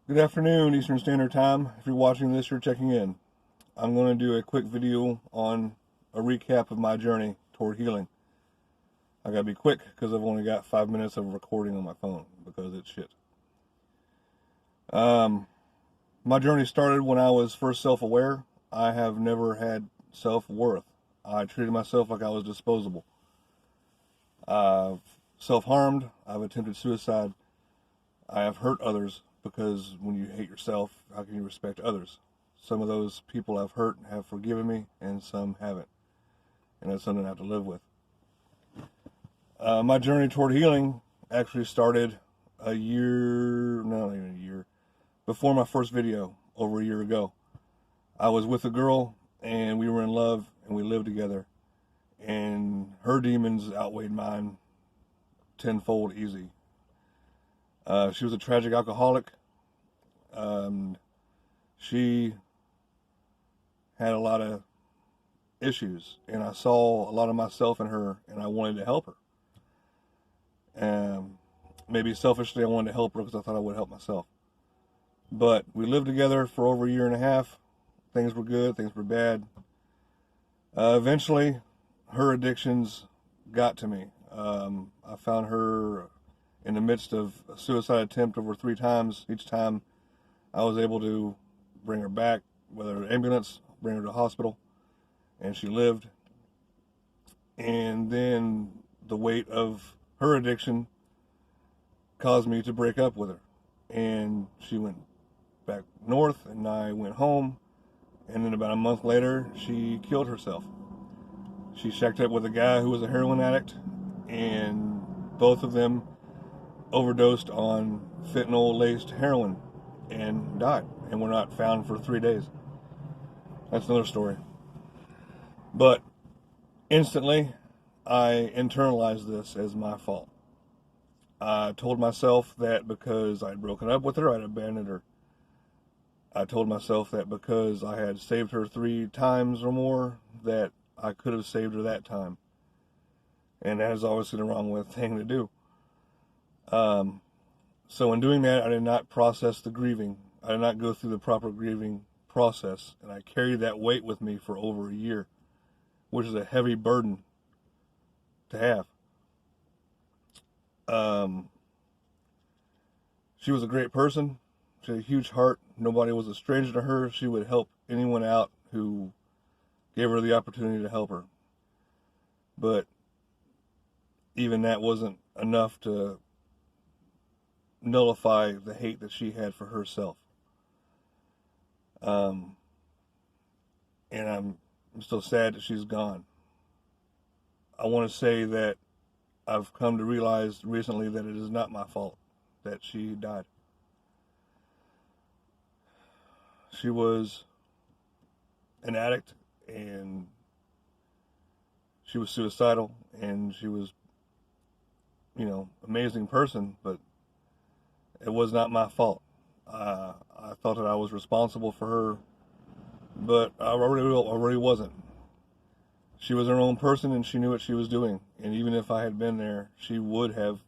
Good afternoon, Eastern Standard Time. If you're watching this, you're checking in. I'm going to do a quick video on a recap of my journey toward healing. I gotta be quick because I've only got 5 minutes of recording on my phone because it's shit. My journey started when I was first self-aware. I have never had self-worth. I treated myself like I was disposable. I've self-harmed. I've attempted suicide. I have hurt others because when you hate yourself, how can you respect others? Some of those people I've hurt have forgiven me, and some haven't. And that's something I have to live with. My journey toward healing actually started not even a year, before my first video, over a year ago. I was with a girl, and we were in love, and we lived together. And her demons outweighed mine tenfold easy. She was a tragic alcoholic. She had a lot of issues, and I saw a lot of myself in her, and I wanted to help her. Maybe selfishly, I wanted to help her because I thought I would help myself. But we lived together for over a year and a half. Things were good, things were bad. Eventually, her addictions got to me. I found her in the midst of a suicide attempt over 3 times. Each time I was able to bring her back, whether an ambulance, bring her to the hospital, and she lived. And then the weight of her addiction caused me to break up with her. And she went back north, and I went home. And then about a month later, she killed herself. She shacked up with a guy who was a heroin addict, and both of them overdosed on fentanyl-laced heroin and died, and were not found for 3 days. That's another story. But instantly, I internalized this as my fault. I told myself that because I'd broken up with her, I'd abandoned her. I told myself that because I had saved her 3 times or more, that I could have saved her that time. And that is obviously the wrong thing to do. So in doing that, I did not process the grieving. I did not go through the proper grieving process. And I carried that weight with me for over a year, which is a heavy burden to have. She was a great person. She had a huge heart. Nobody was a stranger to her. She would help anyone out who gave her the opportunity to help her. But even that wasn't enough to nullify the hate that she had for herself. And I'm still sad that she's gone. I want to say that I've come to realize recently that it is not my fault that she died. She was an addict, and she was suicidal, and she was, amazing person, but it was not my fault. I thought that I was responsible for her, but I really wasn't. She was her own person, and she knew what she was doing. And even if I had been there, she would have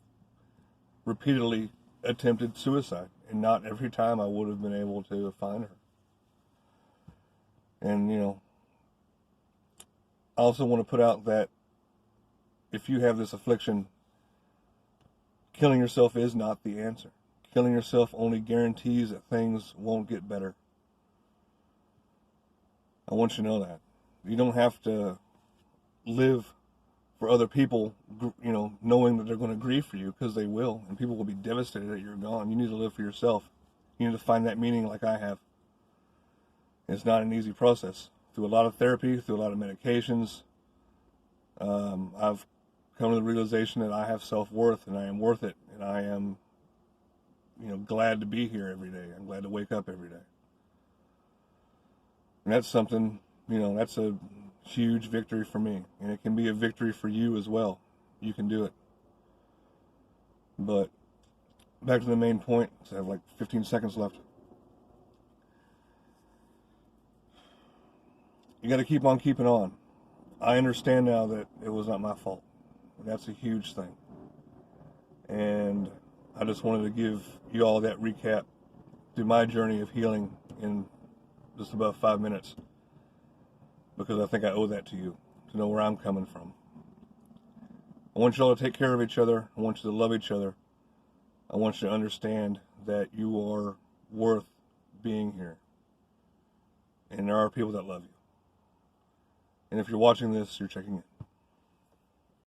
repeatedly attempted suicide. And not every time I would have been able to find her. And, I also want to put out that if you have this affliction, killing yourself is not the answer. Killing yourself only guarantees that things won't get better. I want you to know that. You don't have to live for other people, knowing that they're going to grieve for you, because they will, and people will be devastated that you're gone. You need to live for yourself. You need to find that meaning like I have. It's not an easy process. Through a lot of therapy, through a lot of medications, I've come to the realization that I have self-worth, and I am worth it, and I am, glad to be here every day. I'm glad to wake up every day. And that's something, that's a huge victory for me, and it can be a victory for you as well. You can do it. But back to the main point. So I have like 15 seconds left. You got to keep on keeping on. I understand now that it was not my fault. That's a huge thing. And I just wanted to give you all that recap through my journey of healing in just about 5 minutes, because I think I owe that to you, to know where I'm coming from. I want you all to take care of each other. I want you to love each other. I want you to understand that you are worth being here. And there are people that love you. And if you're watching this, you're checking in.